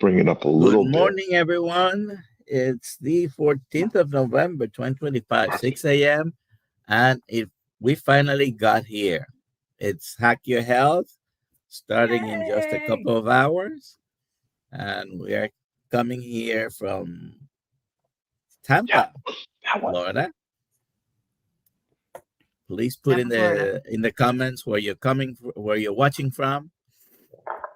Bring it up a Good little bit. morning, everyone. It's the 14th of November, 2025, 6 a.m. And we finally got here. It's Hack Your Health, starting in just a couple of hours. And we are coming here from Yeah, Tampa, that one. Florida. Please put in the comments where you're watching from.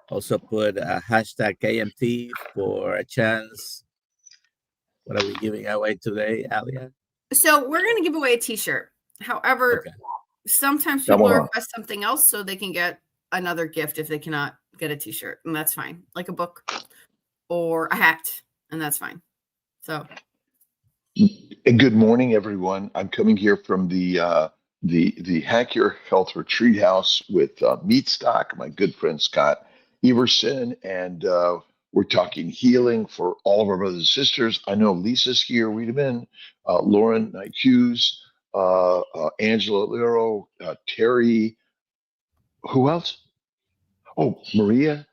Also put a hashtag KMT for a chance. What are we giving away today, Alia? So we're going to give away a t-shirt. However, sometimes people request something else so they can get another gift if they cannot get a t-shirt, and that's fine. Like a book or a hat, and that's fine. So good morning, everyone. I'm coming here from the Hack Your Health Retreat House with Meatstock, my good friend Scott Everson, and we're talking healing for all of our brothers and sisters. I know Lisa's here, Wiedemann, Lauren Knight Hughes, Angela Lero, Terry. Who else? Oh, Maria.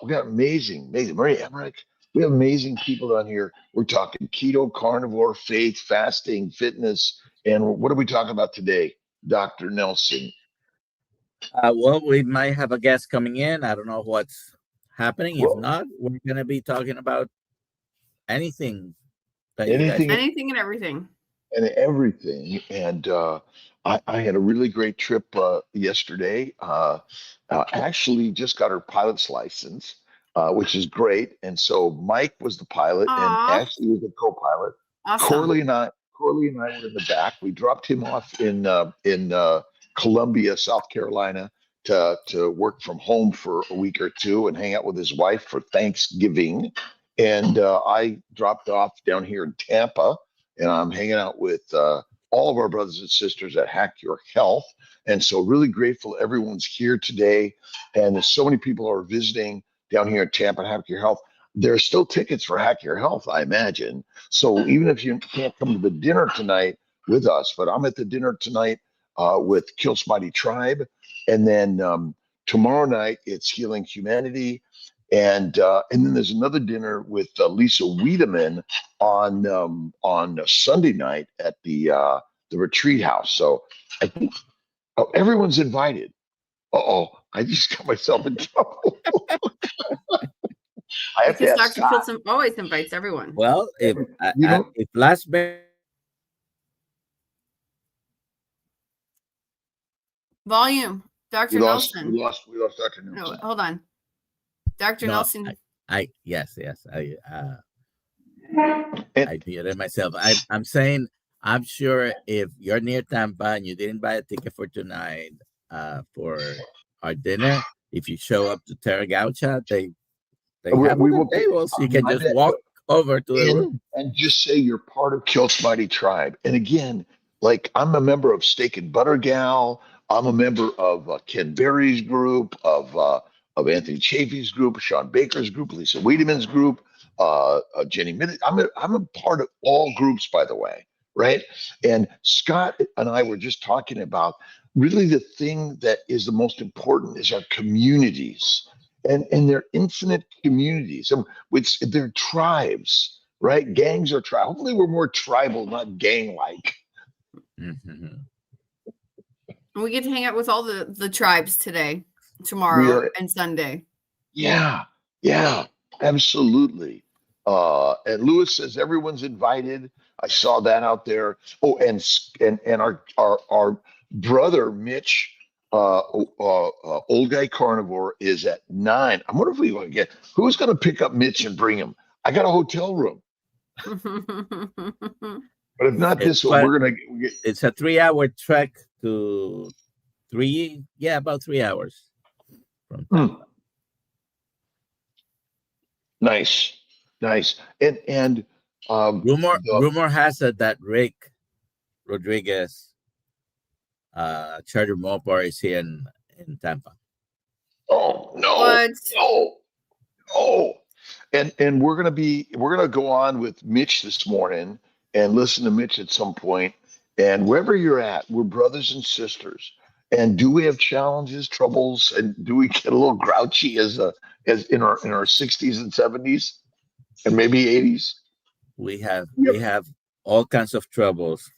We got amazing Maria Emmerich. We have amazing people down here. We're talking keto, carnivore, faith, fasting, fitness, and what are we talking about today, Dr. Nelson? Well, we might have a guest coming in. I don't know what's happening. If not, we're going to be talking about anything. Anything and everything. And I had a really great trip yesterday. Actually, just got her pilot's license, which is great. And so Mike was the pilot, and Ashley was the co-pilot. Awesome. Corley and I were in the back. We dropped him off in Columbia, South Carolina, to work from home for a week or two and hang out with his wife for Thanksgiving. And I dropped off down here in Tampa, and I'm hanging out with all of our brothers and sisters at Hack Your Health. And so really grateful everyone's here today. And there's so many people who are visiting down here in Tampa at Hack Your Health. There are still tickets for Hack Your Health, I imagine. So even if you can't come to the dinner tonight with us, but I'm at the dinner tonight with Kills Mighty Tribe. And then tomorrow night, it's Healing Humanity. And then there's another dinner with Lisa Wiedemann on Sunday night at the retreat house. So I think everyone's invited. I just got myself in trouble. I have to ask Dr. Kilson always invites everyone. Well, if last volume, Dr. Nelson. We lost Dr. Nelson. No, hold on. Dr. Nelson. Yes. I muted myself. I'm saying, I'm sure if you're near Tampa and you didn't buy a ticket for tonight for our dinner, if you show up to Terra Gaucha, they have tables. You can just walk over to the room and just say you're part of Kills Mighty Tribe. And again, like I'm a member of Steak and Butter Gal. I'm a member of Ken Berry's group, of Anthony Chafee's group, Sean Baker's group, Lisa Wiedemann's group, Jenny Minnick. I'm a part of all groups, by the way, right? And Scott and I were just talking about really the thing that is the most important is our communities, and they're infinite communities. They're tribes, right? Gangs are tribal. Hopefully, we're more tribal, not gang-like. Mm-hmm. We get to hang out with all the tribes today, tomorrow, and Sunday. Yeah, absolutely. And Lewis says everyone's invited. I saw that out there. Oh, and our brother Mitch, Old Guy Carnivore, is at 9. I wonder if we want to get who's going to pick up Mitch and bring him. I got a hotel room. But if not this one, we're gonna. It's a 3-hour trek to about 3 hours from Tampa. Nice, and rumor has it that Rick Rodriguez, Charger Mopar, is here in Tampa. Oh no! Oh, and we're gonna go on with Mitch this morning and listen to Mitch at some point. And wherever you're at, we're brothers and sisters. And do we have challenges, troubles, and do we get a little grouchy as in our 60s and 70s and maybe 80s? We have Yep. all kinds of troubles.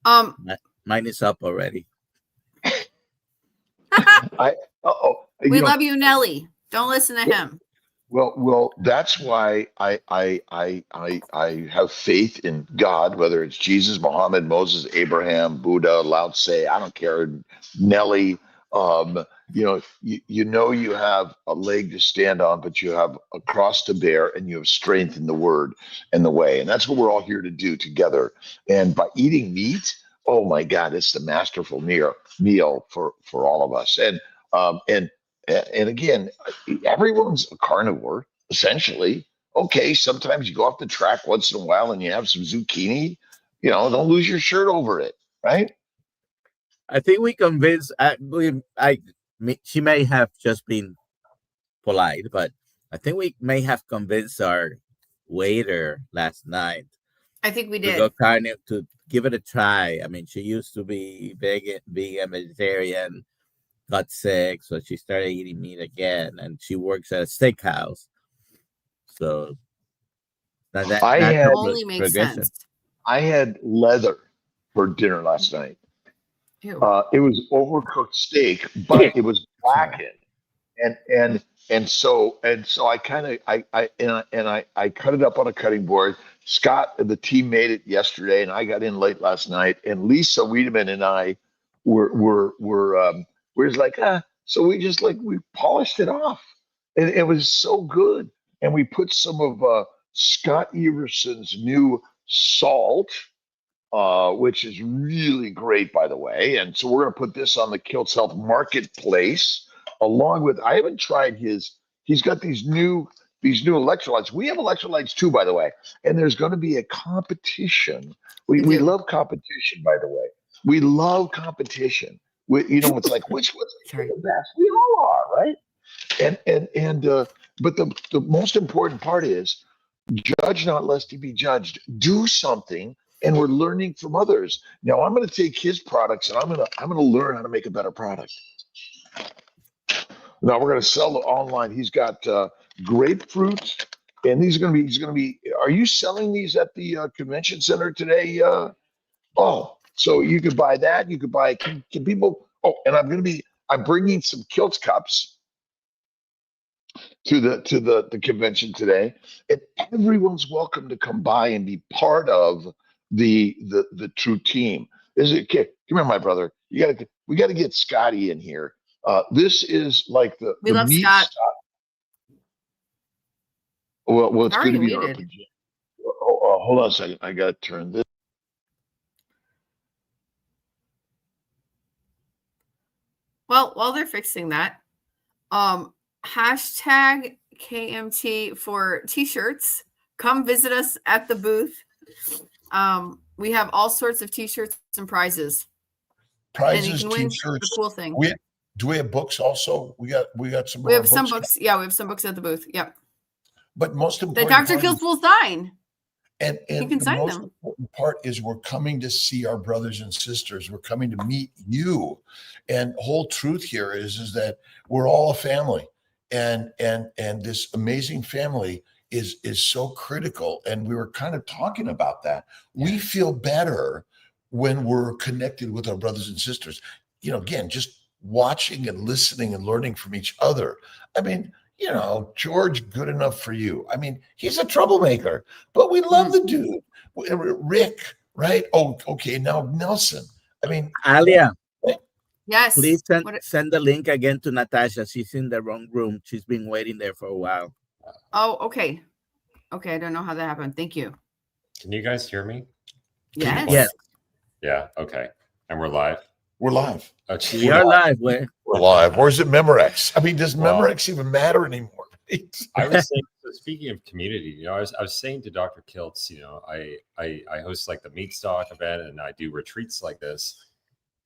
Mine is up already. We love you, Nelly. Don't listen to him. Well, that's why I have faith in God, whether it's Jesus, Muhammad, Moses, Abraham, Buddha, Lao Tse, I don't care, Nelly. You have a leg to stand on, but you have a cross to bear, and you have strength in the word and the way, and that's what we're all here to do together. And by eating meat, oh my God, it's the masterful meal for all of us. And again, everyone's a carnivore, essentially. Okay, sometimes you go off the track once in a while and you have some zucchini. Don't lose your shirt over it, right? I think we convinced. She may have just been polite, but I think we may have convinced our waiter last night. I think we did. To give it a try. I mean, she used to be vegan, vegetarian, got sick, so she started eating meat again, and she works at a steakhouse. So that only makes sense. I had leather for dinner last night. It was overcooked steak, but it was blackened, and so I kind of I cut it up on a cutting board. Scott, the team, made it yesterday, and I got in late last night. And Lisa Wiedemann and I were just like, so we polished it off, and it was so good. And we put some of Scott Everson's new salt, which is really great, by the way. And so we're going to put this on the Kilts Health Marketplace, along with, I haven't tried he's got these new electrolytes. We have electrolytes too, by the way. And there's going to be a competition. We love competition, by the way. We love competition. It's like, what's the best? We all are, right? But the most important part is, judge not lest he be judged. Do something, and we're learning from others. Now I'm going to take his products, and I'm going to learn how to make a better product. Now we're going to sell it online. He's got grapefruit, and he's going to be. Are you selling these at the convention center today? So you could buy that. You could buy. Can people? Oh, and I'm bringing some Kilts cups to the convention today, and everyone's welcome to come by and be part of the true team. Come here, my brother. We got to get Scotty in here. This is like we love meat Scott. stuff. Well, it's good to be on. Hold on a second. I got to turn this. Well, while they're fixing that, hashtag KMT for t-shirts. Come visit us at the booth. We have all sorts of t-shirts and prizes. And you can win the cool thing. Do we have books also? We got some. We have some books. Yeah, we have some books at the booth. Yep. But most important, that Dr. Kilts will sign. And you can sign most them. important part is we're coming to see our brothers and sisters. We're coming to meet you. And the whole truth here is that we're all a family. And this amazing family is so critical. And we were kind of talking about that. We feel better when we're connected with our brothers and sisters. Again, just watching and listening and learning from each other. I mean, George, good enough for you. I mean, he's a troublemaker, but we love the dude. Rick, right? Oh, okay. Now Nelson. I mean, Alia. Yes. Please send the link again to Natasha. She's in the wrong room. She's been waiting there for a while. Oh, okay. Okay, I don't know how that happened. Thank you. Can you guys hear me? Yes. Yes. Yeah. Okay. And we're live. We're live. We are live. We're live. Where's it Memorex? I mean, does Memorex even matter anymore? I was saying, so speaking of community, I was saying to Dr. Kilts, I host like the Meat Stock event, and I do retreats like this.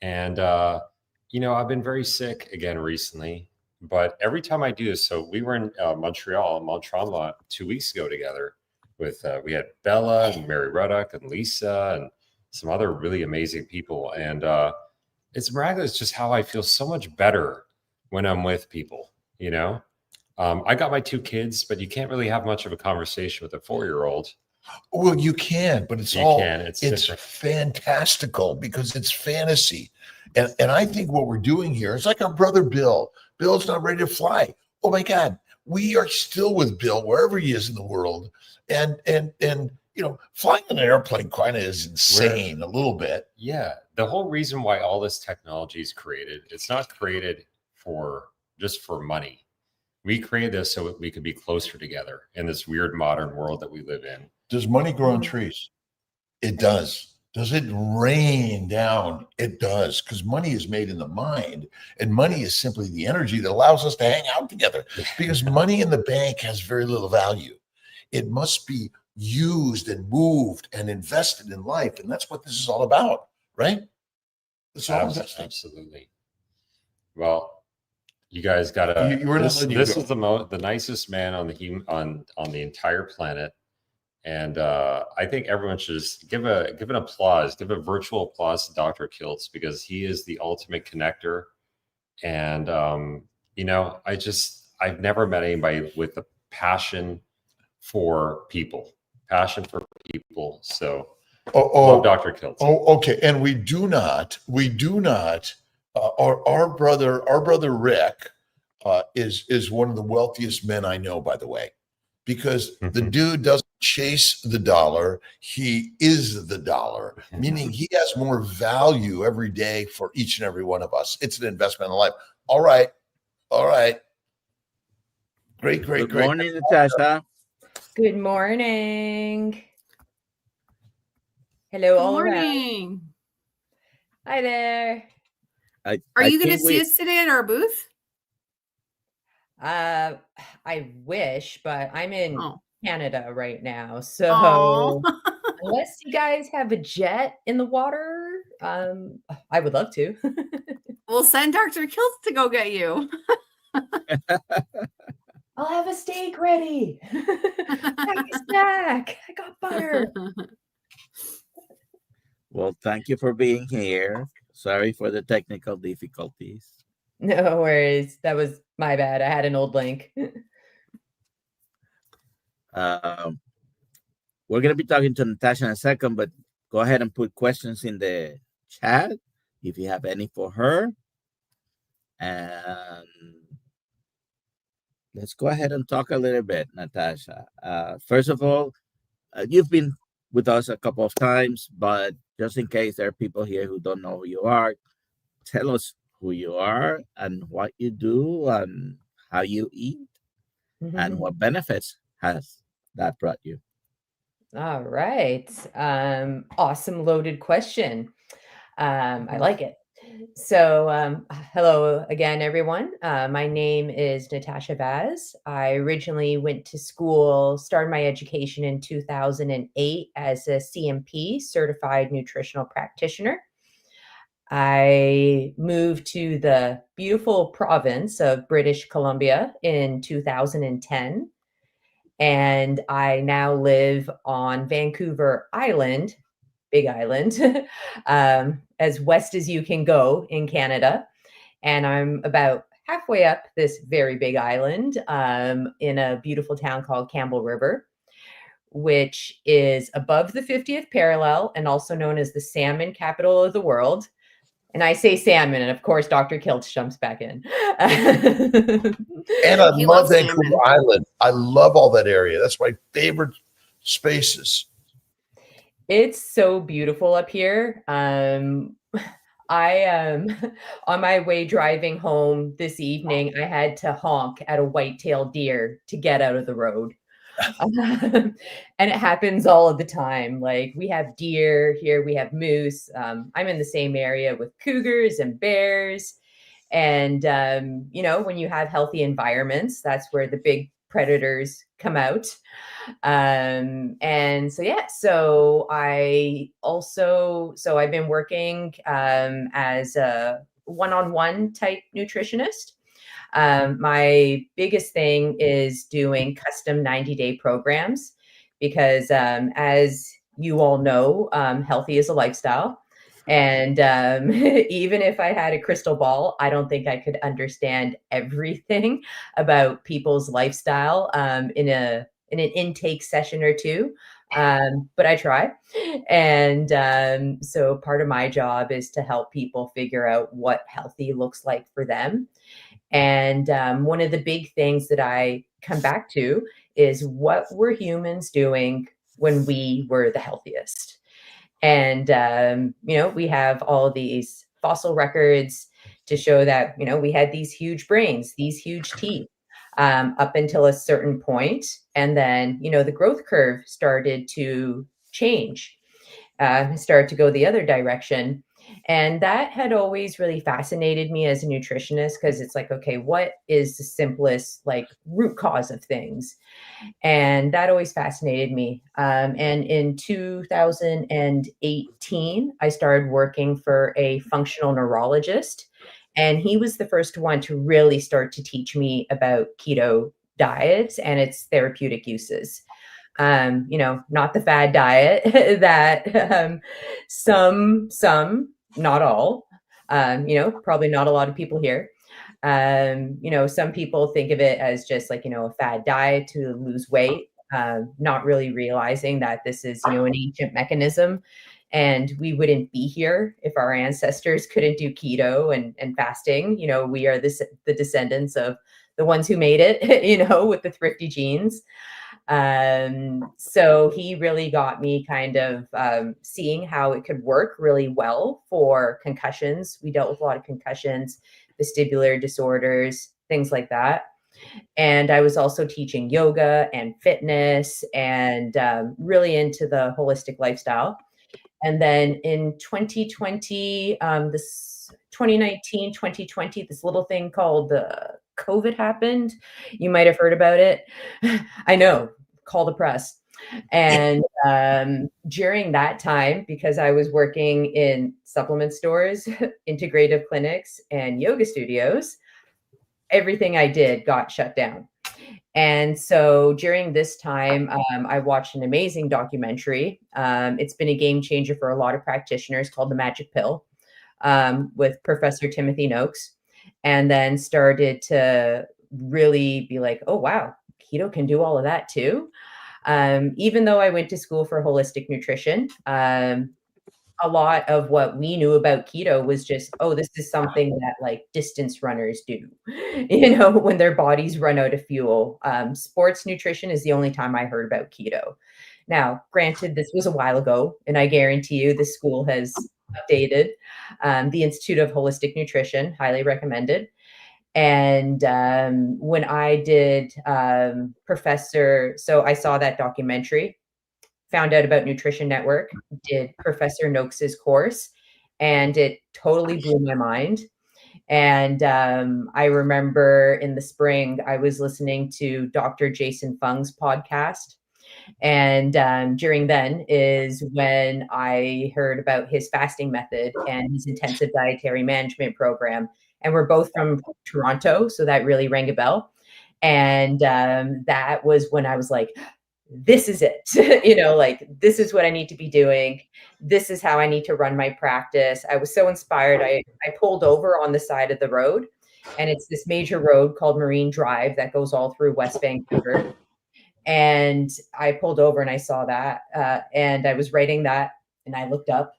And, I've been very sick again recently, but every time I do this, so we were in Montreal 2 weeks ago together with, we had Bella and Mary Ruddock and Lisa, and some other really amazing people. And it's miraculous just how I feel so much better when I'm with people, you know? I got my 2 kids, but you can't really have much of a conversation with a 4-year-old. Well, you can, but it's fantastical because it's fantasy. And I think what we're doing here is like our brother Bill. Bill's not ready to fly. Oh my God, we are still with Bill wherever he is in the world. And flying on an airplane kind of is insane a little bit. Yeah. The whole reason why all this technology is created, it's not created just for money. We created this so we could be closer together in this weird modern world that we live in. Does money grow on trees? It does. Does it rain down? It does, because money is made in the mind, and money is simply the energy that allows us to hang out together. Because money in the bank has very little value. It must be used and moved and invested in life, and that's what this is all about, right? It's all investing. Absolutely. Well, you guys got to. This is the nicest man on the entire planet, and I think everyone should just give a virtual applause to Dr. Kiltz, because he is the ultimate connector. And I've never met anybody with a passion for people. So, love Dr. Kiltz. Oh, okay. And we do not. Our brother Rick is one of the wealthiest men I know, by the way, because the dude doesn't chase the dollar. He is the dollar, meaning he has more value every day for each and every one of us. It's an investment in life. All right. Great. Good morning, Natasha. Good morning. Hello, all morning. Around. Hi there. Are you going to see us today at our booth? I wish, but I'm in Canada right now. So unless you guys have a jet in the water, I would love to. We'll send Dr. Kiltz to go get you. I'll have a steak ready. Snack. I got butter. Well, thank you for being here. Sorry for the technical difficulties. No worries. That was my bad. I had an old link. We're going to be talking to Natasha in a second, but go ahead and put questions in the chat if you have any for her. And let's go ahead and talk a little bit, Natasha. First of all, you've been with us a couple of times, but just in case there are people here who don't know who you are, tell us who you are and what you do and how you eat and what benefits has that brought you. All right. Awesome loaded question. I like it. So hello again, everyone. My name is Natasha Vaz. I originally went to school, started my education in 2008 as a CMP, Certified Nutritional Practitioner. I moved to the beautiful province of British Columbia in 2010. And I now live on Vancouver Island, Big Island, as west as you can go in Canada. And I'm about halfway up this very big island in a beautiful town called Campbell River, which is above the 50th parallel and also known as the salmon capital of the world. And I say salmon, and of course, Dr. Kiltz jumps back in. And I love Vancouver Island. I love all that area. That's my favorite spaces. It's so beautiful up here. I on my way driving home this evening, I had to honk at a white-tailed deer to get out of the road. And it happens all of the time. Like, we have deer here, we have moose. I'm in the same area with cougars and bears. And, when you have healthy environments, that's where the big predators come out. So I've been working as a one-on-one type nutritionist. My biggest thing is doing custom 90-day programs because as you all know, healthy is a lifestyle. And even if I had a crystal ball, I don't think I could understand everything about people's lifestyle in an intake session or two. But I try. And so part of my job is to help people figure out what healthy looks like for them. And one of the big things that I come back to is what were humans doing when we were the healthiest? And, we have all of these fossil records to show that, we had these huge brains, these huge teeth up until a certain point. And then, the growth curve started to change, started to go the other direction. And that had always really fascinated me as a nutritionist, because it's like, okay, what is the simplest like root cause of things? And that always fascinated me. And in 2018, I started working for a functional neurologist, and he was the first one to really start to teach me about keto diets and its therapeutic uses. Not the fad diet that some, not all, probably not a lot of people here. Some people think of it as just like, a fad diet to lose weight, not really realizing that this is, an ancient mechanism, and we wouldn't be here if our ancestors couldn't do keto and fasting. We are the descendants of the ones who made it, with the thrifty genes. So he really got me kind of seeing how it could work really well for concussions. We dealt with a lot of concussions, vestibular disorders, things like that. And I was also teaching yoga and fitness and really into the holistic lifestyle. And then in 2020, 2019, 2020, this little thing called COVID happened. You might have heard about it. I know, call the press. And during that time, because I was working in supplement stores, integrative clinics, and yoga studios, everything I did got shut down. And so during this time, I watched an amazing documentary. It's been a game changer for a lot of practitioners, called The Magic Pill, with Professor Timothy Noakes, and then started to really be like, oh, wow, keto can do all of that too. Even though I went to school for holistic nutrition, a lot of what we knew about keto was just, oh, this is something that like distance runners do, when their bodies run out of fuel. Sports nutrition is the only time I heard about keto. Now, granted, this was a while ago, and I guarantee you the school has updated. The Institute of Holistic Nutrition, highly recommended. And when I did so I saw that documentary, found out about Nutrition Network, did Professor Noakes's course, and it totally blew my mind. And I remember in the spring, I was listening to Dr. Jason Fung's podcast. And during then is when I heard about his fasting method and his intensive dietary management program. And we're both from Toronto, so that really rang a bell. And that was when I was like, this is it, like, this is what I need to be doing. This is how I need to run my practice. I was so inspired. I pulled over on the side of the road, and it's this major road called Marine Drive that goes all through West Vancouver. And I pulled over and I saw that, and I was writing that, and I looked up,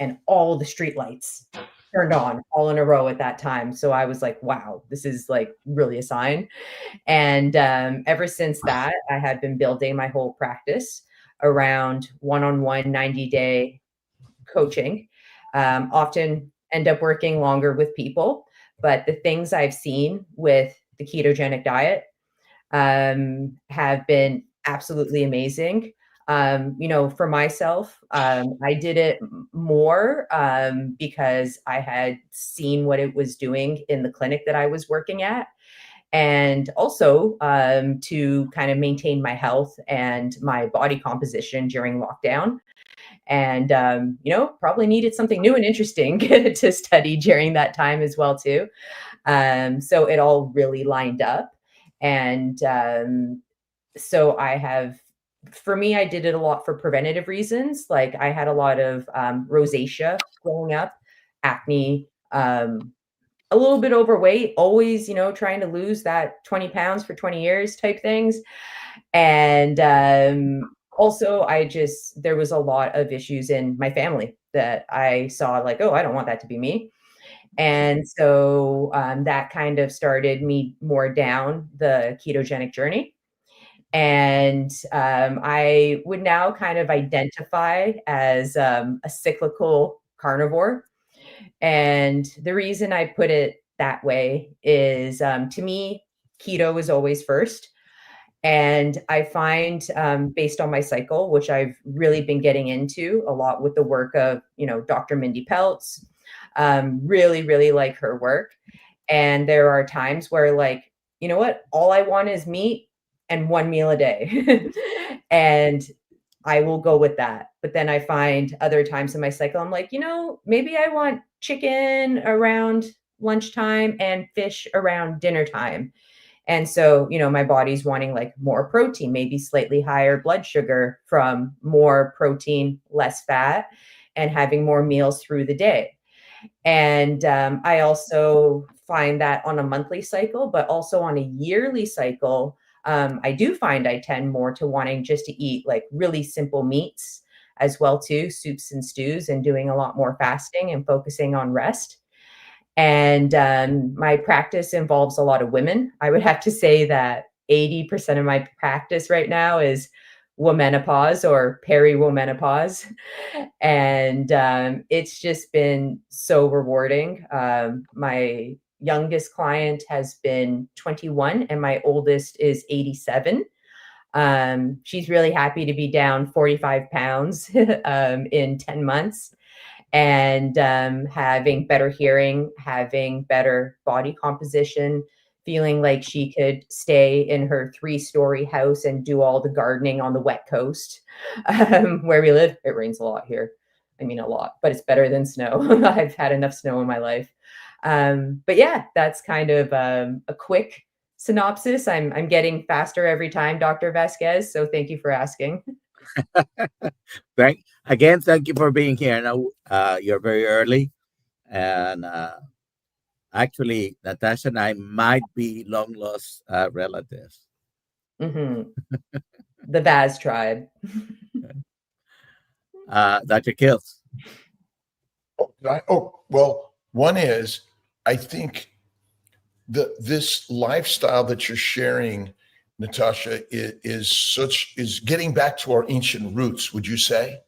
and all the street lights turned on all in a row at that time. So I was like, wow, this is like really a sign. And ever since that, I had been building my whole practice around one-on-one 90-day coaching. Often end up working longer with people, but the things I've seen with the ketogenic diet have been absolutely amazing. For myself, I did it more because I had seen what it was doing in the clinic that I was working at. And also to kind of maintain my health and my body composition during lockdown. And, probably needed something new and interesting to study during that time as well, too. So it all really lined up. And so I have for me, I did it a lot for preventative reasons. Like I had a lot of rosacea growing up, acne, a little bit overweight, always, trying to lose that 20 pounds for 20 years type things. And also, there was a lot of issues in my family that I saw like, oh, I don't want that to be me. And so that kind of started me more down the ketogenic journey. And I would now kind of identify as a cyclical carnivore. And the reason I put it that way is to me, keto is always first. And I find based on my cycle, which I've really been getting into a lot with the work of, Dr. Mindy Peltz, really, really like her work. And there are times where like, you know what, all I want is meat and one meal a day. And I will go with that. But then I find other times in my cycle, I'm like, maybe I want chicken around lunchtime and fish around dinner time. And so, my body's wanting like more protein, maybe slightly higher blood sugar from more protein, less fat, and having more meals through the day. And I also find that on a monthly cycle, but also on a yearly cycle, I do find I tend more to wanting just to eat like really simple meats as well too, soups and stews, and doing a lot more fasting and focusing on rest. And my practice involves a lot of women. I would have to say that 80% of my practice right now is womenopause or periwomenopause. And it's just been so rewarding. My youngest client has been 21 and my oldest is 87. She's really happy to be down 45 pounds in 10 months and having better hearing, having better body composition, feeling like she could stay in her 3-story house and do all the gardening on the wet coast where we live. It rains a lot here. I mean, a lot, but it's better than snow. I've had enough snow in my life. But yeah, that's kind of a quick synopsis. I'm getting faster every time, Dr. Vasquez. So thank you for asking. Thank you for being here. Now you're very early, and actually, Natasha and I might be long lost relatives. Mm-hmm. The Vaz tribe. Dr. Kills. Well, one is, I think this lifestyle that you're sharing, Natasha, is getting back to our ancient roots. Would you say?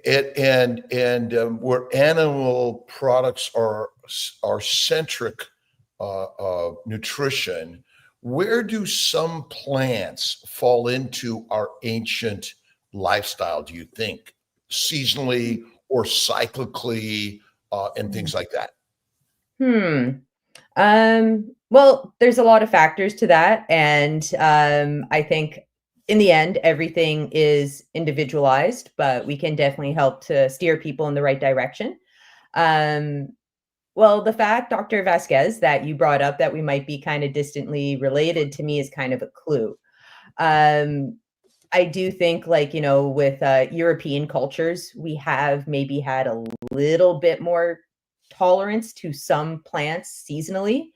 Where animal products are centric nutrition, where do some plants fall into our ancient lifestyle, do you think, seasonally or cyclically, and things like that? Well, there's a lot of factors to that. And I think in the end, everything is individualized, but we can definitely help to steer people in the right direction. Well, the fact, Dr. Vasquez, that you brought up that we might be kind of distantly related to me is kind of a clue. I do think like, with European cultures, we have maybe had a little bit more tolerance to some plants seasonally.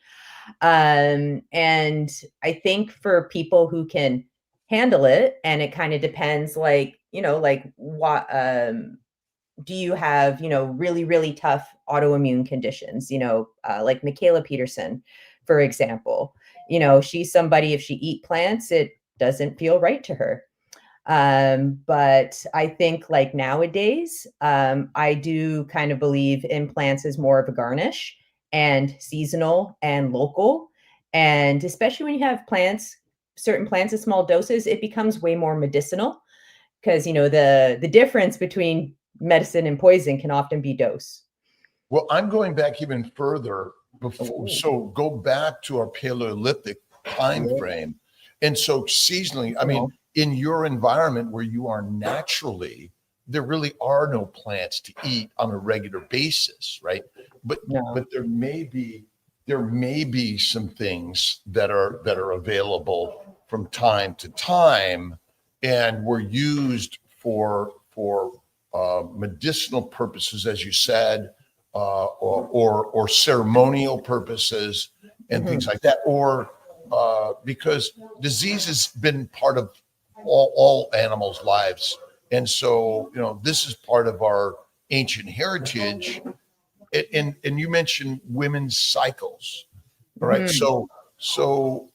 And I think for people who can handle it, and it kind of depends, like, like what, do you have, really, really tough autoimmune conditions, like Michaela Peterson, for example, she's somebody, if she eat plants, it doesn't feel right to her. But I think like nowadays, I do kind of believe in plants as more of a garnish and seasonal and local. And especially when you have certain plants in small doses, it becomes way more medicinal because, the difference between medicine and poison can often be dose. Well, I'm going back even further before. So go back to our Paleolithic time frame. And so seasonally, I mean, in your environment where you are naturally, there really are no plants to eat on a regular basis, right? But there may be some things that are available from time to time and were used for medicinal purposes, as you said, or ceremonial purposes and things like that, or because disease has been part of all animals' lives. And so, this is part of our ancient heritage. And you mentioned women's cycles, right? So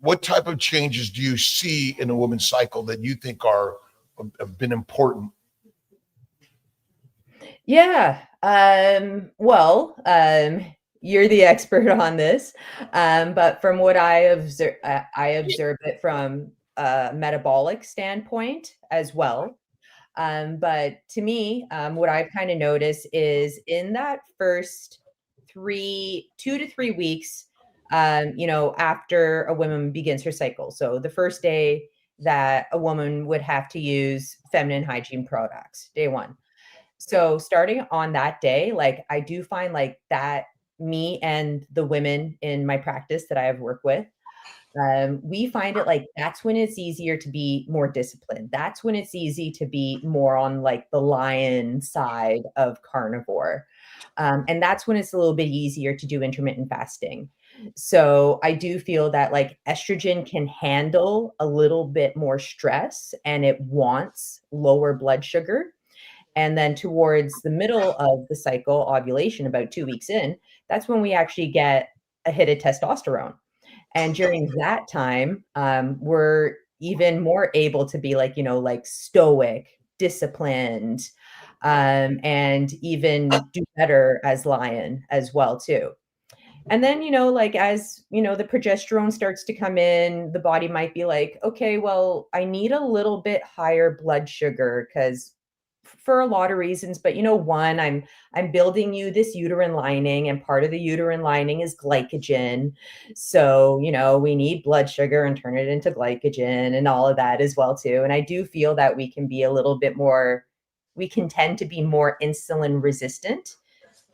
what type of changes do you see in a woman's cycle that you think have been important? Yeah. You're the expert on this. But from what I observe it from a metabolic standpoint as well. But to me, what I've kind of noticed is in that first 2 to 3 weeks, after a woman begins her cycle. So the first day that a woman would have to use feminine hygiene products, day 1. So starting on that day, like I do find like that me and the women in my practice that I have worked with, we find it like that's when it's easier to be more disciplined. That's when it's easy to be more on like the lion side of carnivore. And that's when it's a little bit easier to do intermittent fasting. So I do feel that like estrogen can handle a little bit more stress and it wants lower blood sugar. And then towards the middle of the cycle, ovulation, about 2 weeks in, that's when we actually get a hit of testosterone. And during that time, we're even more able to be like, like stoic, disciplined, and even do better as lion as well, too. And then, like as, the progesterone starts to come in, the body might be like, okay, well, I need a little bit higher blood sugar because for a lot of reasons, but one, I'm building you this uterine lining, and part of the uterine lining is glycogen. So, we need blood sugar and turn it into glycogen and all of that as well too. And I do feel that we can tend to be more insulin resistant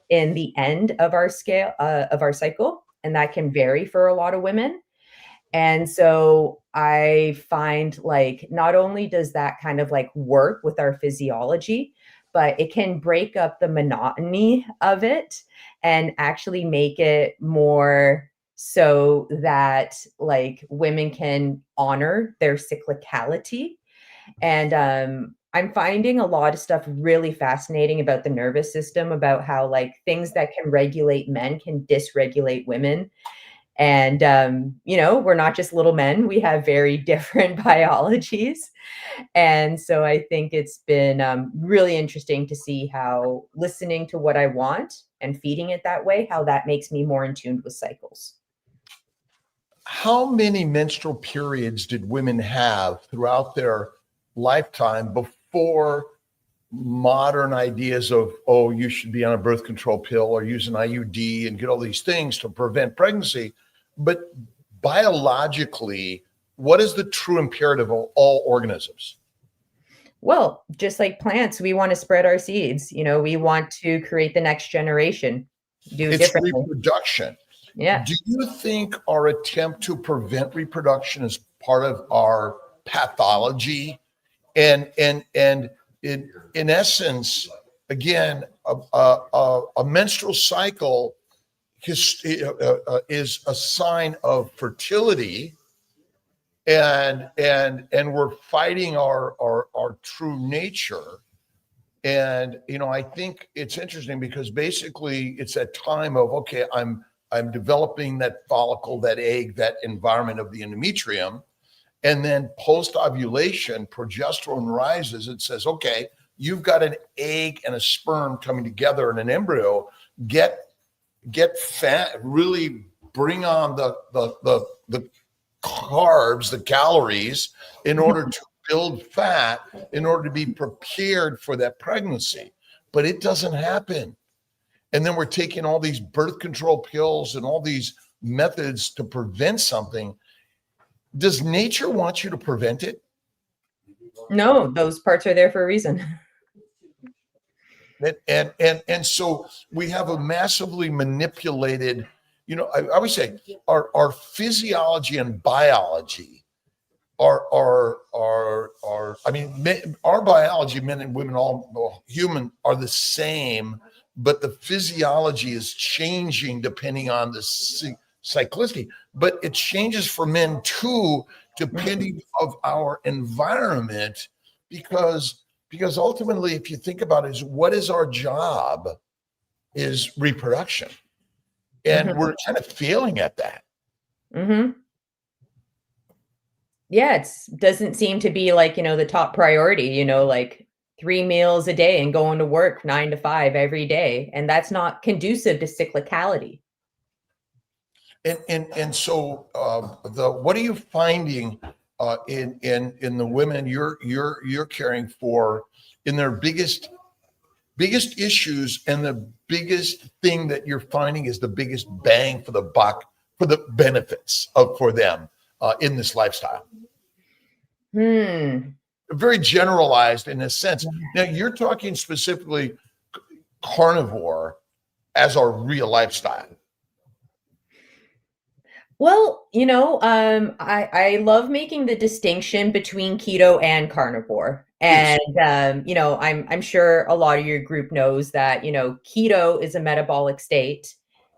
in the end of our scale of our cycle, and that can vary for a lot of women. And so I find like not only does that kind of like work with our physiology, but it can break up the monotony of it and actually make it more so that like women can honor their cyclicality. And I'm finding a lot of stuff really fascinating about the nervous system, about how like things that can regulate men can dysregulate women. And, we're not just little men. We have very different biologies. And so I think it's been really interesting to see how listening to what I want and feeding it that way, how that makes me more in tune with cycles. How many menstrual periods did women have throughout their lifetime before modern ideas of, oh, you should be on a birth control pill or use an IUD and get all these things to prevent pregnancy? But biologically, what is the true imperative of all organisms? Well, just like plants, we want to spread our seeds. We want to create the next generation. It's reproduction. Yeah. Do you think our attempt to prevent reproduction is part of our pathology? And in essence, again, a menstrual cycle is a sign of fertility, and we're fighting our true nature. And I think it's interesting because basically it's that time of, okay, I'm developing that follicle, that egg, that environment of the endometrium. And then post-ovulation, progesterone rises and says, okay, you've got an egg and a sperm coming together in an embryo. Get fat, really bring on the carbs, the calories, in order to build fat, in order to be prepared for that pregnancy. But it doesn't happen. And then we're taking all these birth control pills and all these methods to prevent something. Does nature want you to prevent it? No, those parts are there for a reason. And so we have a massively manipulated I always say our physiology and biology are I mean, our biology, men and women, all human, are the same, but the physiology is changing depending on the cyclicity. But it changes for men too, depending of our environment, because ultimately, if you think about it, is what is our job is reproduction, and we're kind of failing at that. Yeah, it doesn't seem to be like, the top priority, like 3 meals a day and going to work 9 to 5 every day. And that's not conducive to cyclicality. And so what are you finding in the women you're caring for in their biggest issues, and the biggest thing that you're finding is the biggest bang for the buck for the benefits for them in this lifestyle? Very generalized in a sense. Now you're talking specifically carnivore as our real lifestyle. Well, I love making the distinction between keto and carnivore. And, I'm sure a lot of your group knows that, keto is a metabolic state,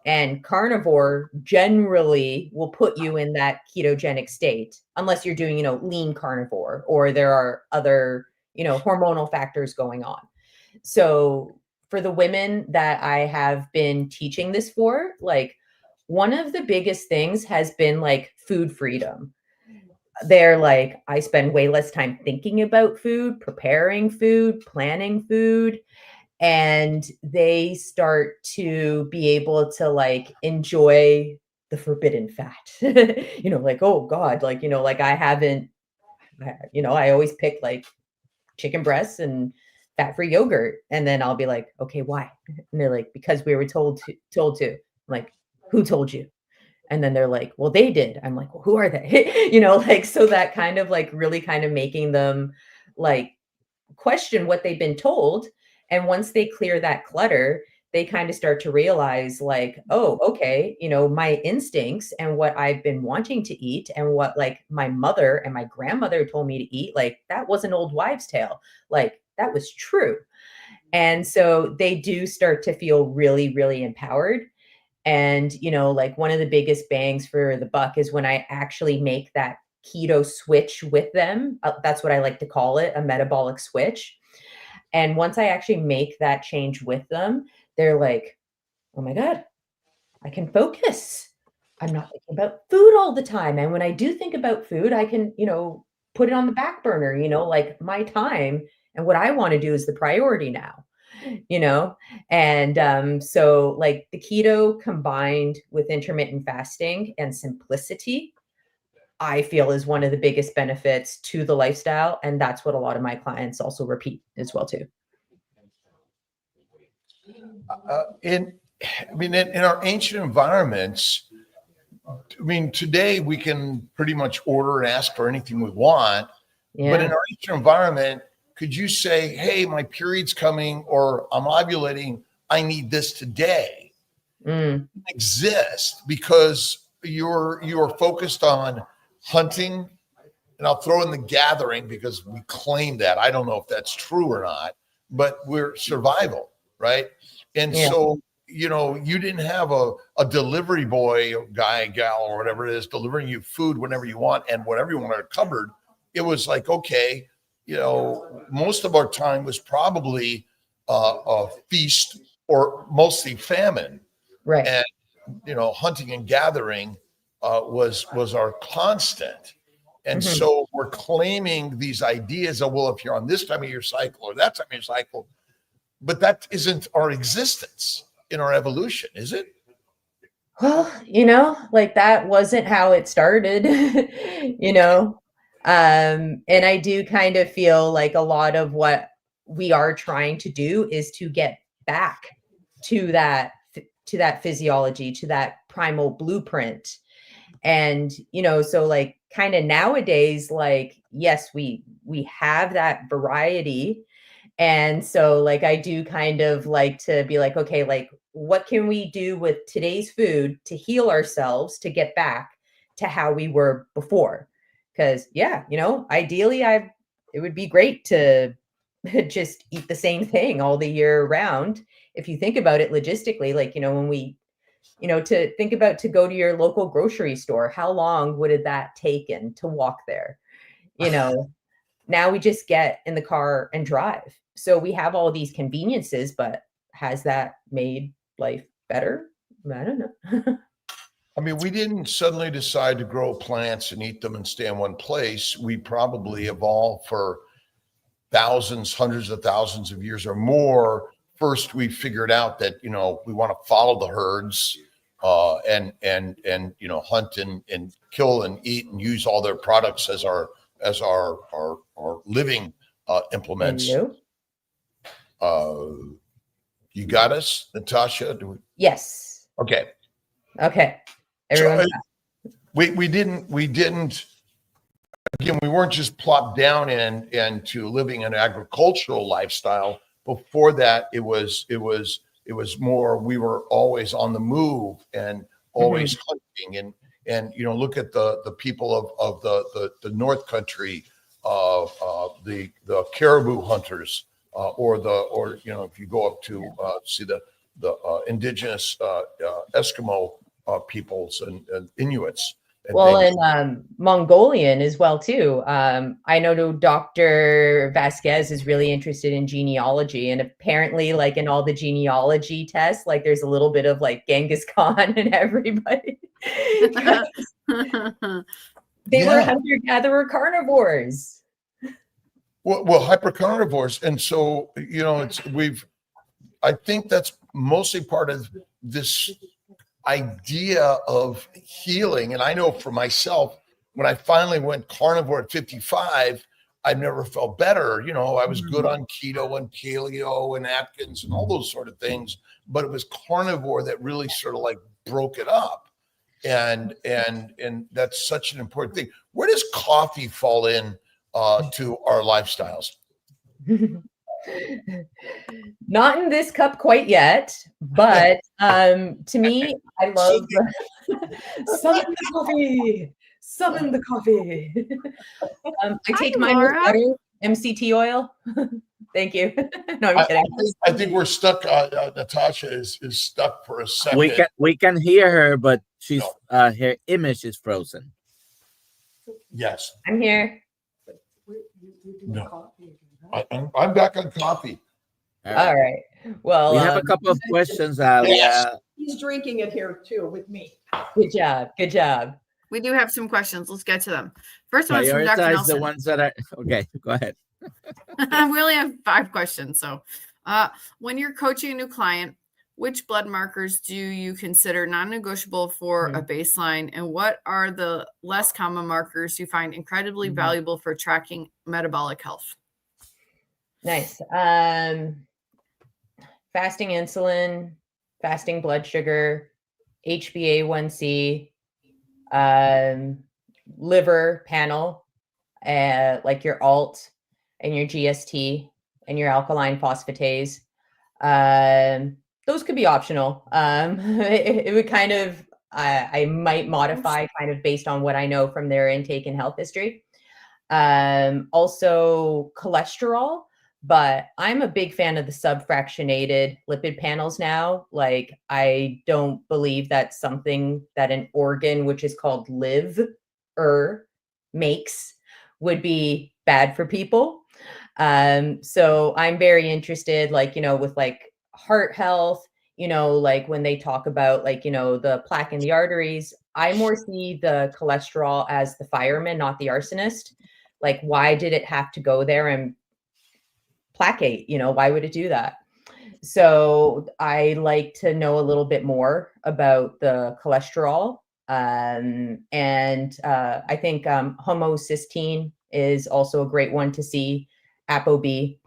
and carnivore generally will put you in that ketogenic state, unless you're doing, lean carnivore, or there are other, hormonal factors going on. So for the women that I have been teaching this for, like, one of the biggest things has been like food freedom. They're like, I spend way less time thinking about food, preparing food, planning food, and they start to be able to like enjoy the forbidden fat. Like, oh God, like, like I haven't, I always pick like chicken breasts and fat-free yogurt. And then I'll be like, okay, why? And they're like, because we were told to. I'm like, who told you? And then they're like, well, they did. I'm like, well, who are they? Like, so that kind of like really kind of making them like question what they've been told. And once they clear that clutter, they kind of start to realize like, oh, okay, my instincts and what I've been wanting to eat and what like my mother and my grandmother told me to eat, like that was an old wives' tale. Like that was true. And so they do start to feel really, really empowered. And, like one of the biggest bangs for the buck is when I actually make that keto switch with them. That's what I like to call it, a metabolic switch. And once I actually make that change with them, they're like, oh my God, I can focus. I'm not thinking about food all the time. And when I do think about food, I can, put it on the back burner, like my time and what I want to do is the priority now. And so like the keto combined with intermittent fasting and simplicity, I feel is one of the biggest benefits to the lifestyle. And that's what a lot of my clients also repeat as well too. In our ancient environments, today we can pretty much order and ask for anything we want. Yeah. But in our ancient environment, could you say, hey, my period's coming or I'm ovulating, I need this today? It exists because you're focused on hunting, and I'll throw in the gathering because we claim that. I don't know if that's true or not, but we're survival, right? And so, you didn't have a delivery boy, guy, gal, or whatever it is, delivering you food whenever you want and whatever you want in a cupboard. It was like, okay, most of our time was probably a feast or mostly famine. Right. And, hunting and gathering was our constant. And so we're claiming these ideas of, well, if you're on this time of your cycle or that time of your cycle, but that isn't our existence in our evolution, is it? Well, like that wasn't how it started, and I do kind of feel like a lot of what we are trying to do is to get back to that physiology, to that primal blueprint. And, so like kind of nowadays, like, yes, we have that variety. And so like, I do kind of like to be like, okay, like, what can we do with today's food to heal ourselves, to get back to how we were before? Because ideally it would be great to just eat the same thing all the year round. If you think about it logistically, like, when we, to think about to go to your local grocery store, how long would that taken to walk there? Now we just get in the car and drive. So we have all these conveniences, but has that made life better? I don't know. I mean, we didn't suddenly decide to grow plants and eat them and stay in one place. We probably evolved for thousands, hundreds of thousands of years or more. First, we figured out that, we want to follow the herds and hunt and kill and eat and use all their products as our living implements. You got us, Natasha? Yes. Okay. Everyone. So, we didn't again, we weren't just plopped down into living an agricultural lifestyle. Before that, it was more, we were always on the move and always hunting and look at the people of the North Country, the caribou hunters, or if you go up to see the indigenous Eskimo peoples and Inuits. And Mongolian as well too. I know Dr. Vasquez is really interested in genealogy, and apparently, like in all the genealogy tests, like there's a little bit of like Genghis Khan and everybody. They were hunter-gatherer carnivores. Well, hyper-carnivores, and so I think that's mostly part of this idea of healing. And I know for myself, when I finally went carnivore at 55, I've never felt better. I was good on keto and paleo and Atkins and all those sort of things, but it was carnivore that really sort of like broke it up. And that's such an important thing. Where does coffee fall in to our lifestyles? Not in this cup quite yet, but to me, I love summon the coffee. I take mine with butter, MCT oil. Thank you. No, I'm kidding. I think we're stuck. Natasha is stuck for a second. We can hear her, but she's her image is frozen. Yes, I'm here. No. I'm back on coffee. All right. Well, we have a couple of questions, Ali. Yes. He's drinking it here too with me. Good job. We do have some questions. Let's get to them. First one is from Dr. Prioritize Nelson. the ones that are okay. Go ahead. We only have 5 questions. So, when you're coaching a new client, which blood markers do you consider non-negotiable for a baseline, and what are the less common markers you find incredibly valuable for tracking metabolic health? Nice. Fasting insulin, fasting blood sugar, HbA1c, liver panel, like your ALT and your GST and your alkaline phosphatase. Those could be optional. It would kind of, I might modify kind of based on what I know from their intake and health history. Also cholesterol, but I'm a big fan of the subfractionated lipid panels now. Like, I don't believe that's something that an organ, which is called liver, makes would be bad for people. So I'm very interested, like, with like heart health, like when they talk about like, the plaque in the arteries, I more see the cholesterol as the fireman, not the arsonist. Like, why did it have to go there and placate? Why would it do that? So I like to know a little bit more about the cholesterol. And I think homocysteine is also a great one to see, ApoB.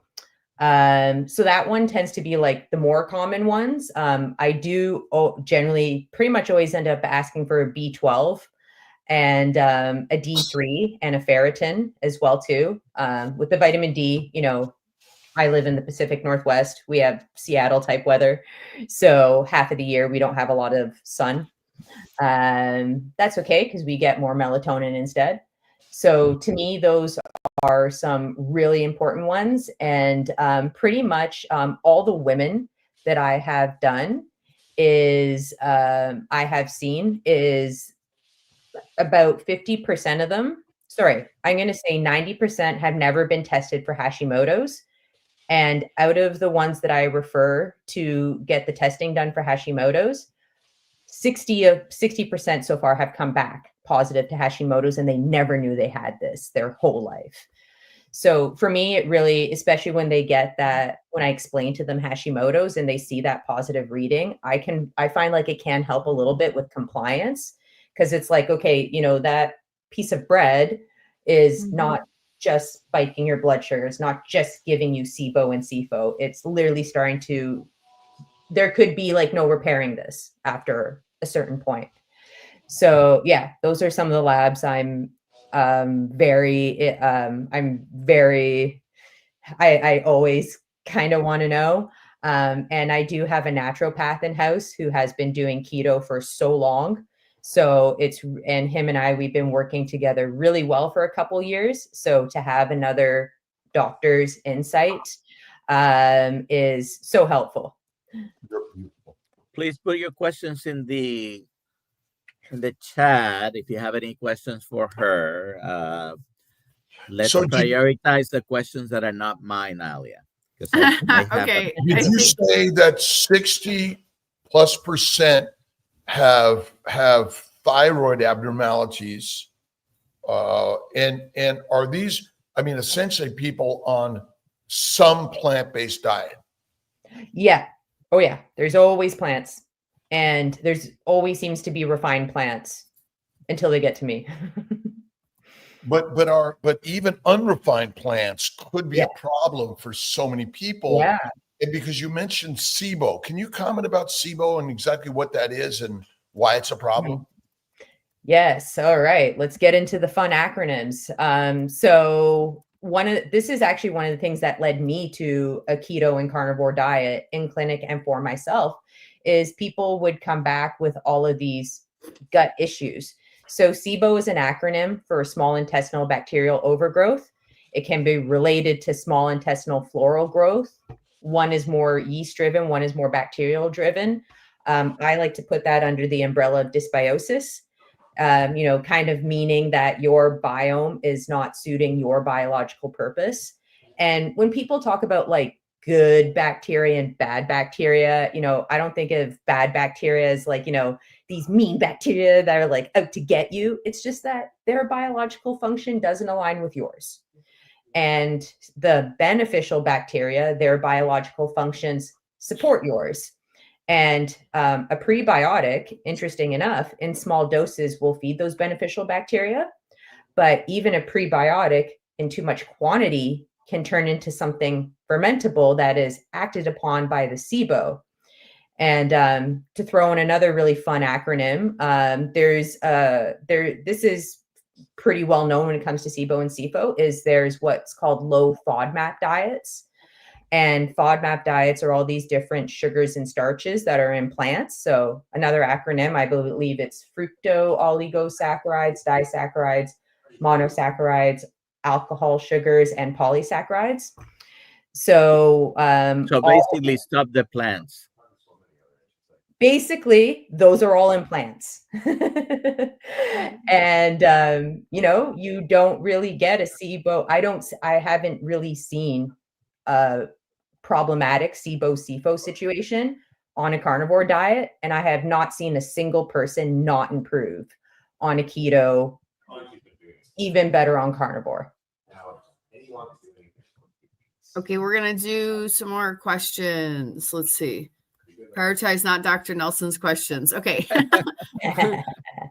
So that one tends to be like the more common ones. I do generally pretty much always end up asking for a B12 and a D3 and a ferritin as well too. With the vitamin D, I live in the Pacific Northwest. We have Seattle type weather. So half of the year we don't have a lot of sun. That's okay because we get more melatonin instead. So to me, those are some really important ones. And pretty much all the women that I have done is I have seen is about 50% of them. Sorry, I'm going to say 90% have never been tested for Hashimoto's. And out of the ones that I refer to get the testing done for Hashimoto's, 60% so far have come back positive to Hashimoto's, and they never knew they had this their whole life. So for me, it really, especially when they get that, when I explain to them Hashimoto's and they see that positive reading, I find like it can help a little bit with compliance, because it's like, okay, that piece of bread is not just spiking your blood sugar. It's not just giving you SIBO and SIFO. It's literally starting to, there could be like no repairing this after a certain point. So yeah, those are some of the labs I always kind of want to know. And I do have a naturopath in house who has been doing keto for so long. So and him and we've been working together really well for a couple years. So to have another doctor's insight is so helpful. Please put your questions in the chat if you have any questions for her. Let's prioritize the questions that are not mine, Alia. Okay. Did you say that 60+% have thyroid abnormalities? And are these, essentially people on some plant-based diet? Yeah. Oh yeah. There's always plants, and there's always seems to be refined plants until they get to me. But even unrefined plants could be a problem for so many people. Yeah. And because you mentioned SIBO, can you comment about SIBO and exactly what that is and why it's a problem? Yes. All right. Let's get into the fun acronyms. So this is actually one of the things that led me to a keto and carnivore diet in clinic and for myself, is people would come back with all of these gut issues. So SIBO is an acronym for small intestinal bacterial overgrowth. It can be related to small intestinal floral growth. One is more yeast driven, one is more bacterial driven. I like to put that under the umbrella of dysbiosis, kind of meaning that your biome is not suiting your biological purpose. And when people talk about like good bacteria and bad bacteria, I don't think of bad bacteria as like, these mean bacteria that are like out to get you. It's just that their biological function doesn't align with yours. And the beneficial bacteria, their biological functions support yours. And a prebiotic, interesting enough, in small doses will feed those beneficial bacteria. But even a prebiotic in too much quantity can turn into something fermentable that is acted upon by the SIBO. And to throw in another really fun acronym, this is pretty well known when it comes to SIBO and SIFO, is there's what's called low FODMAP diets. And FODMAP diets are all these different sugars and starches that are in plants. So another acronym, I believe it's fructo oligosaccharides, disaccharides, monosaccharides, alcohol sugars, and polysaccharides. So basically stop the plants. Basically, those are all in plants. And, you don't really get a SIBO. I haven't really seen a problematic SIBO-SIFO situation on a carnivore diet. And I have not seen a single person not improve on a keto, even better on carnivore. Okay, we're going to do some more questions. Let's see. Prioritize not Dr. Nelson's questions. Okay.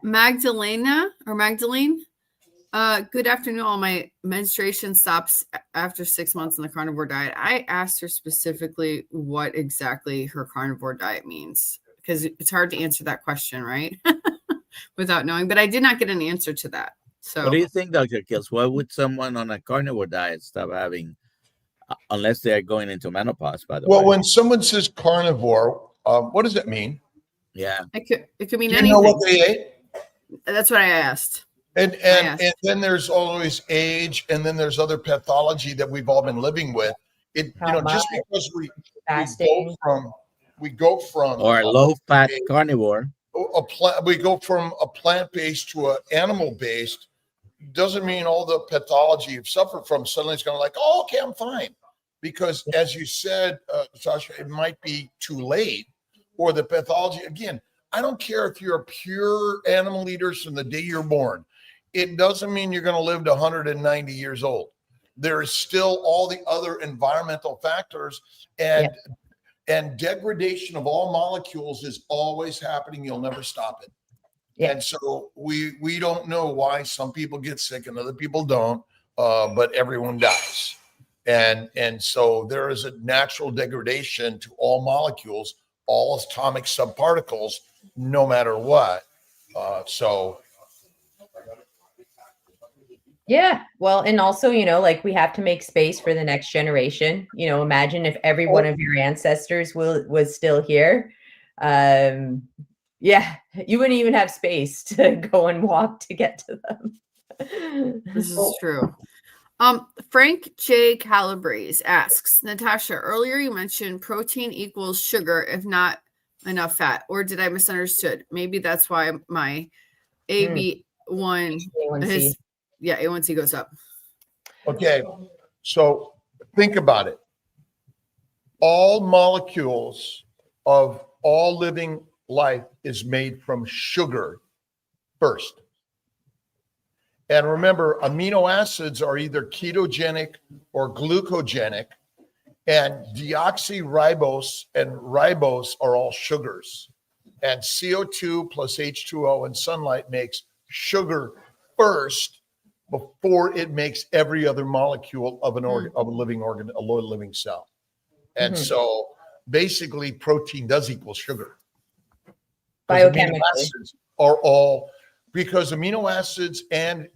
Magdalene. Good afternoon. All my menstruation stops after 6 months on the carnivore diet. I asked her specifically what exactly her carnivore diet means, because it's hard to answer that question, right? Without knowing, but I did not get an answer to that. So what do you think, Dr. Kills? Why would someone on a carnivore diet stop having unless they're going into menopause, by the Well, way. when someone says carnivore, what does it mean? Yeah. It could mean Do you anything. know what they ate? That's what I asked. And then there's always age, and then there's other pathology that we've all been living with. Just because we go from or low fat carnivore. We go from a plant-based to an animal-based, doesn't mean all the pathology you've suffered from suddenly is going to like, oh, okay, I'm fine. Because as you said, Natasha, it might be too late, or the pathology, again, I don't care if you're a pure animal eater from the day you're born. It doesn't mean you're going to live to 190 years old. There is still all the other environmental factors, and degradation of all molecules is always happening. You'll never stop it. Yeah. And so we don't know why some people get sick and other people don't, but everyone dies. And so there is a natural degradation to all molecules, all atomic subparticles, no matter what. Yeah. Well, and also, like we have to make space for the next generation. Imagine if every one of your ancestors was still here. Yeah, you wouldn't even have space to go and walk to get to them. This is true. Frank J. Calabrese asks, Natasha, earlier you mentioned protein equals sugar if not enough fat, or did I misunderstood? Maybe that's why my A1C goes up. Okay, so think about it. All molecules of all living life is made from sugar first. And remember, amino acids are either ketogenic or glucogenic, and deoxyribose and ribose are all sugars. And CO2 plus H2O and sunlight makes sugar first before it makes every other molecule of an organ, of a living organ, a living cell. And so basically protein does equal sugar. Biochemically. Amino acids are all, because amino acids and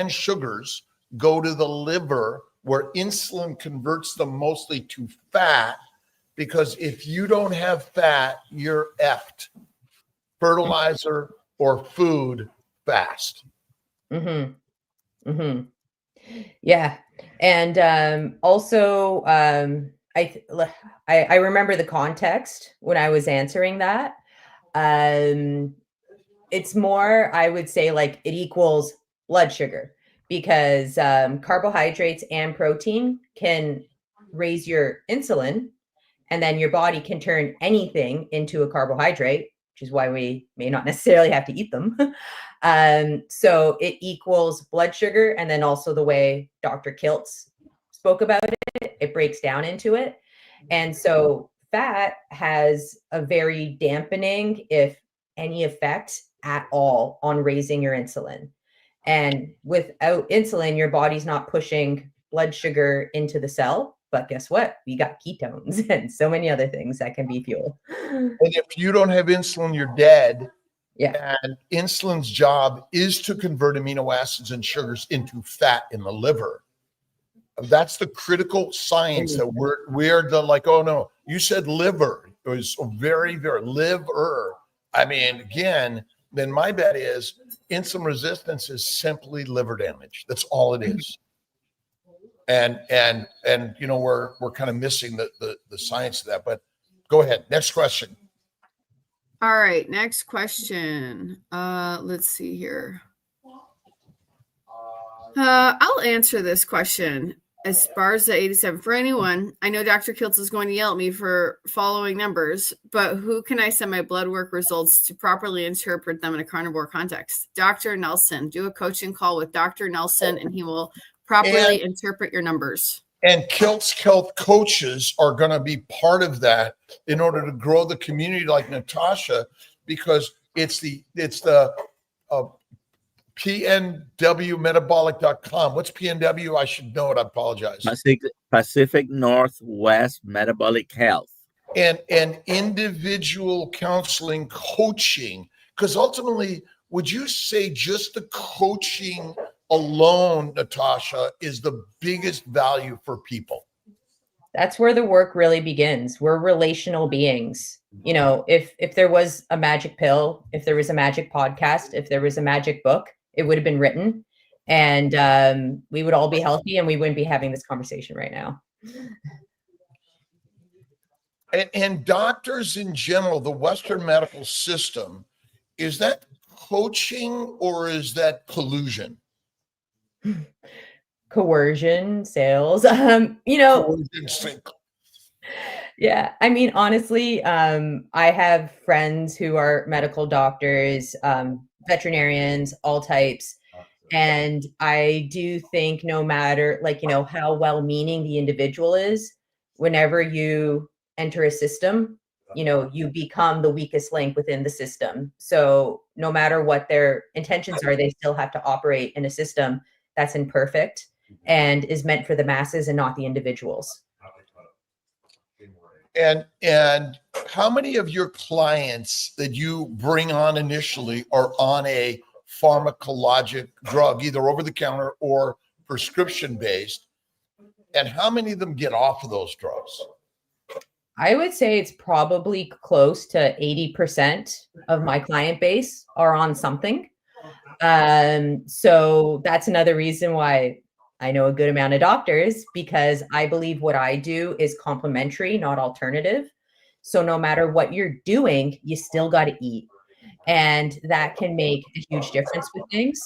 sugars go to the liver where insulin converts them mostly to fat, because if you don't have fat, you're effed. Fertilizer or food fast. Yeah. And also I remember the context when I was answering that. It's more, I would say, like it equals blood sugar, because carbohydrates and protein can raise your insulin, and then your body can turn anything into a carbohydrate, which is why we may not necessarily have to eat them. So it equals blood sugar. And then also the way Dr. Kiltz spoke about it, it breaks down into it. And so fat has a very dampening, if any effect at all, on raising your insulin. And without insulin, your body's not pushing blood sugar into the cell. But guess what? We got ketones and so many other things that can be fuel. And if you don't have insulin, you're dead. Yeah. And insulin's job is to convert amino acids and sugars into fat in the liver. That's the critical science that we're the like, oh no, you said liver. It was very, very liver. I mean, again, then my bet is insulin resistance is simply liver damage. That's all it is. And we're kind of missing the science of that. But go ahead. Next question. All right, next question. Let's see here. I'll answer this question. Esparza 87. For anyone, I know Dr. Kiltz is going to yell at me for following numbers, but who can I send my blood work results to properly interpret them in a carnivore context? Dr. Nelson. Do a coaching call with Dr. Nelson, and he will properly interpret your numbers. And Kiltz Health coaches are going to be part of that in order to grow the community like Natasha, because it's the PNWmetabolic.com. What's PNW? I should know it. I apologize. Pacific Northwest Metabolic Health. And individual counseling, coaching, because ultimately, would you say just the coaching alone, Natasha, is the biggest value for people? That's where the work really begins. We're relational beings. You know, if there was a magic pill, if there was a magic podcast, if there was a magic book, it would have been written, and we would all be healthy, and we wouldn't be having this conversation right now. And doctors in general, the Western medical system, is that coaching or is that collusion? Coercion, sales, yeah, I mean, honestly, I have friends who are medical doctors, veterinarians, all types. And I do think no matter how well-meaning the individual is, whenever you enter a system, you become the weakest link within the system. So no matter what their intentions are, they still have to operate in a system that's imperfect and is meant for the masses and not the individuals. And how many of your clients that you bring on initially are on a pharmacologic drug, either over the counter or prescription based? And how many of them get off of those drugs? I would say it's probably close to 80% of my client base are on something. So that's another reason why I know a good amount of doctors, because I believe what I do is complementary, not alternative. So no matter what you're doing, you still got to eat. And that can make a huge difference with things.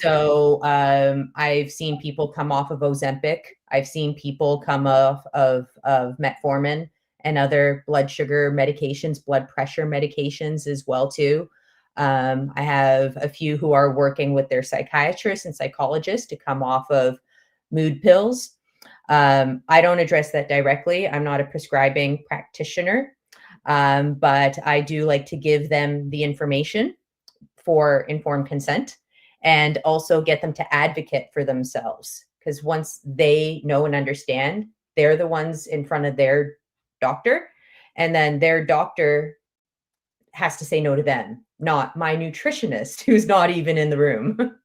So I've seen people come off of Ozempic. I've seen people come off of metformin and other blood sugar medications, blood pressure medications as well too. I have a few who are working with their psychiatrists and psychologists to come off of mood pills. I don't address that directly. I'm not a prescribing practitioner, but I do like to give them the information for informed consent and also get them to advocate for themselves. Because once they know and understand, they're the ones in front of their doctor, and then their doctor has to say no to them, not my nutritionist who's not even in the room.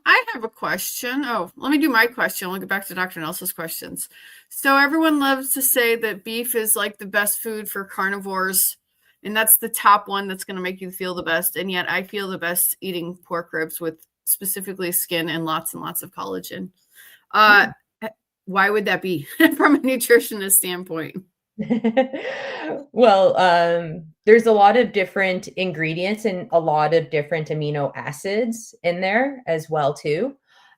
I have a question. Oh, let me do my question. We'll get back to Dr. Nelson's questions. So everyone loves to say that beef is like the best food for carnivores, and that's the top one that's going to make you feel the best. And yet I feel the best eating pork ribs with specifically skin and lots of collagen. Why would that be from a nutritionist standpoint? Well, there's a lot of different ingredients and a lot of different amino acids in there as well too.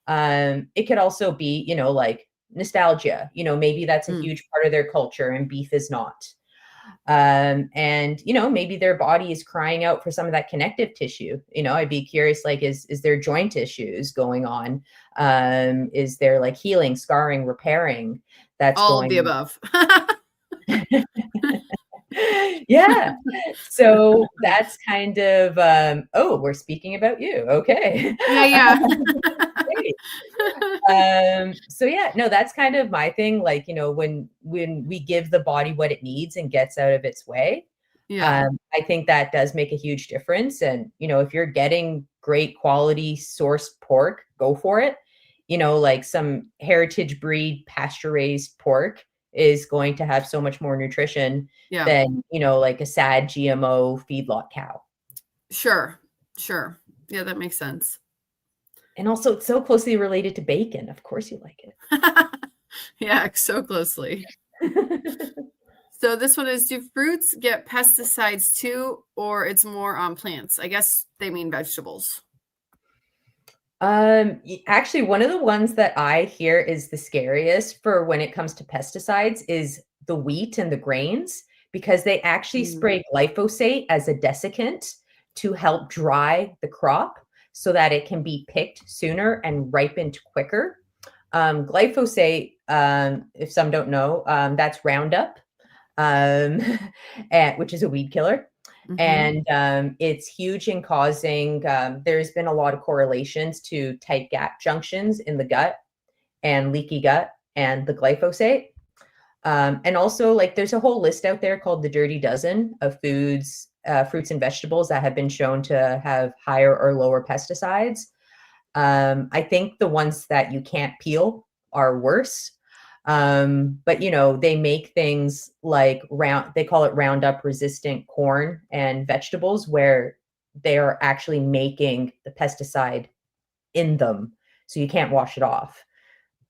It could also be, like nostalgia, maybe that's a huge part of their culture and beef is not. And maybe their body is crying out for some of that connective tissue. I'd be curious, like, is there joint issues going on? Is there like healing, scarring, repairing? That's all of the above. Yeah. So that's kind of we're speaking about you. Okay. Yeah. So yeah, no, that's kind of my thing. Like, when we give the body what it needs and gets out of its way, I think that does make a huge difference. And if you're getting great quality sourced pork, go for it. Like some heritage breed pasture-raised pork is going to have so much more nutrition than, like a sad GMO feedlot cow. Sure. Yeah, that makes sense. And also it's so closely related to bacon. Of course you like it. Yeah, so closely. So this one is, do fruits get pesticides too, or it's more on plants? I guess they mean vegetables. Actually, one of the ones that I hear is the scariest for when it comes to pesticides is the wheat and the grains, because they actually spray glyphosate as a desiccant to help dry the crop so that it can be picked sooner and ripened quicker. Glyphosate, if some don't know, that's Roundup, which is a weed killer. And it's huge in causing, there's been a lot of correlations to tight gap junctions in the gut and leaky gut and the glyphosate. And also, like, there's a whole list out there called the Dirty Dozen of foods, fruits and vegetables that have been shown to have higher or lower pesticides. I think the ones that you can't peel are worse. But they make things like they call it Roundup resistant corn and vegetables, where they are actually making the pesticide in them, so you can't wash it off.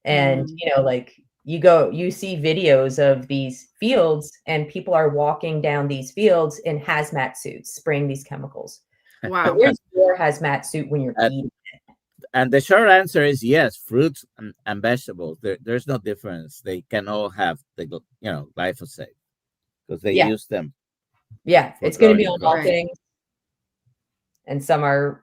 And like you see videos of these fields, and people are walking down these fields in hazmat suits spraying these chemicals. Wow. But where's your hazmat suit when you're eating? And the short answer is yes, fruits and vegetables. There's no difference. They can all have the glyphosate because they use them. Yeah, it's going to be on all Right. things, and some are.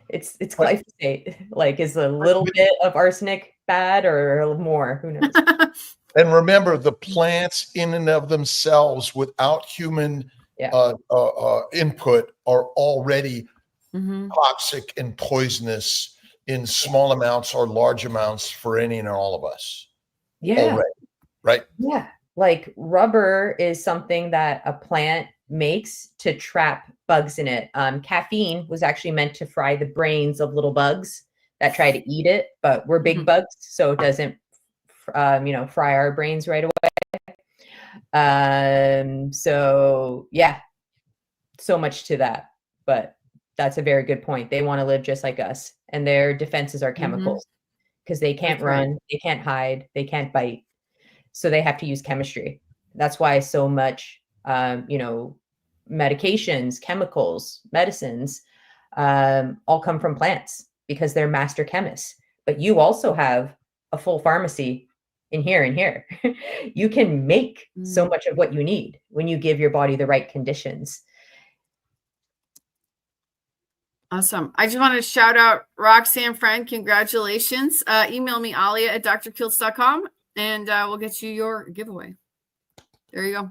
It's glyphosate. Like, is a little bit of arsenic bad or more? Who knows? And remember, the plants in and of themselves, without human input, are already toxic and poisonous in small amounts or large amounts for any and all of us. Yeah. Already, right? Yeah. Like rubber is something that a plant makes to trap bugs in it. Caffeine was actually meant to fry the brains of little bugs that try to eat it, but we're big bugs, so it doesn't, fry our brains right away. So yeah, so much to that, but that's a very good point. They want to live just like us, and their defenses are chemicals because they can't run, they can't hide, they can't bite. So they have to use chemistry. That's why so much, medications, chemicals, medicines, all come from plants because they're master chemists. But you also have a full pharmacy in here and here. You can make so much of what you need when you give your body the right conditions. Awesome. I just want to shout out Roxanne Friend. Congratulations. Email me, Alia at drkiltz.com, and we'll get you your giveaway. There you go.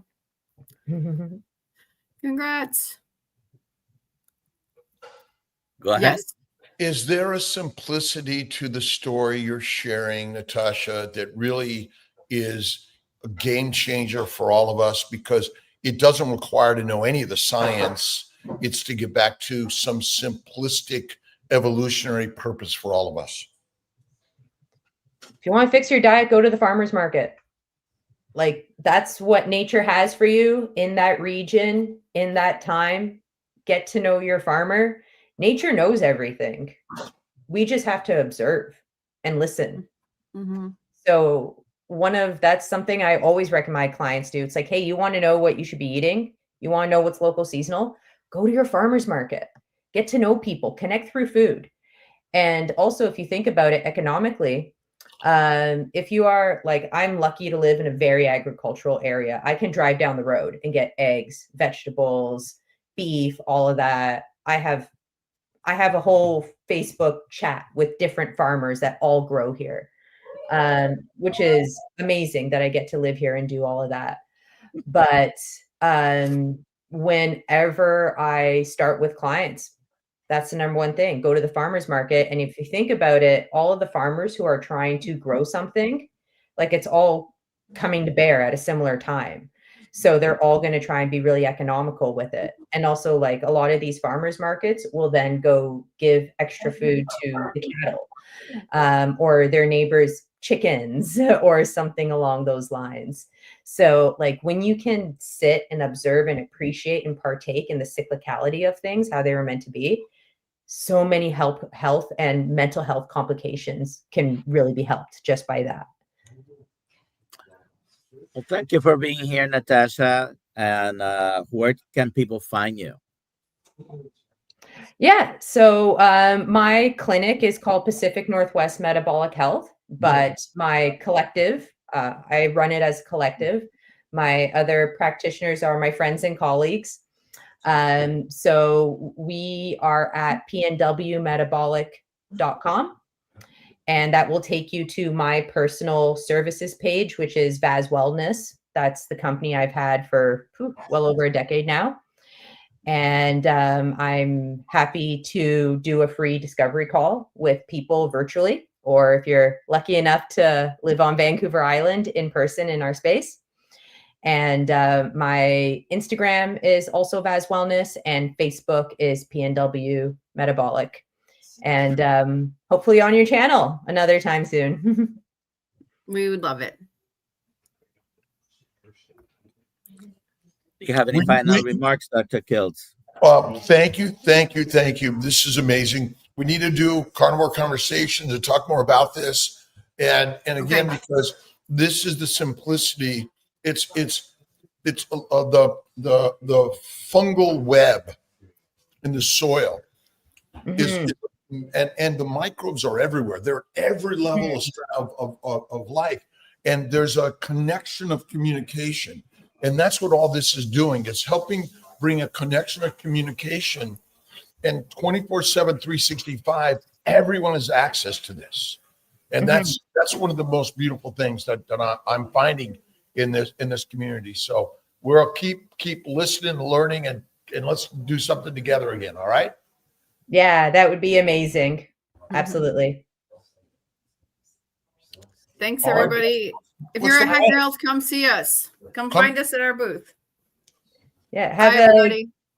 Congrats. Go ahead. Yes. Is there a simplicity to the story you're sharing, Natasha, that really is a game changer for all of us? Because it doesn't require to know any of the science. It's to get back to some simplistic evolutionary purpose for all of us. If you want to fix your diet, go to the farmer's market. Like, that's what nature has for you in that region, in that time. Get to know your farmer. Nature knows everything. We just have to observe and listen. So that's something I always recommend clients do. It's like, hey, you want to know what you should be eating? You want to know what's local seasonal? Go to your farmer's market. Get to know people, connect through food. And also, if you think about it economically, if you are like, I'm lucky to live in a very agricultural area. I can drive down the road and get eggs, vegetables, beef, all of that. I have a whole Facebook chat with different farmers that all grow here, which is amazing that I get to live here and do all of that. But whenever I start with clients, that's the number one thing. Go to the farmer's market. And if you think about it, all of the farmers who are trying to grow something, like, it's all coming to bear at a similar time. So they're all going to try and be really economical with it. And also, like, a lot of these farmers markets will then go give extra food to the cattle, or their neighbors' chickens or something along those lines. So, like, when you can sit and observe and appreciate and partake in the cyclicality of things, how they were meant to be, so many health and mental health complications can really be helped just by that. Well, thank you for being here, Natasha. And where can people find you? Yeah, so my clinic is called Pacific Northwest Metabolic Health, but my collective, I run it as a collective. My other practitioners are my friends and colleagues. So we are at pnwmetabolic.com, and that will take you to my personal services page, which is Vaz Wellness. That's the company I've had for well over a decade now. And I'm happy to do a free discovery call with people virtually, or if you're lucky enough to live on Vancouver Island, in person in our space. And my Instagram is also Vaz Wellness, and Facebook is PNW Metabolic. and hopefully on your channel another time soon. We would love it. Do you have any final remarks, Dr. Kiltz? Thank you. This is amazing. We need to do carnivore conversation to talk more about this. And again, because this is the simplicity, it's the fungal web in the soil is and the microbes are everywhere. They're at every level of life. And there's a connection of communication. And that's what all this is doing. It's helping bring a connection of communication. And 24/7, 365, everyone has access to this. And that's one of the most beautiful things that I'm finding in this community. So we'll keep listening, learning, and let's do something together again. All right. Yeah, that would be amazing. Absolutely. Thanks, everybody. If you're at Hack Your Health, come see us. Come find us at our booth. Yeah. Bye, everybody.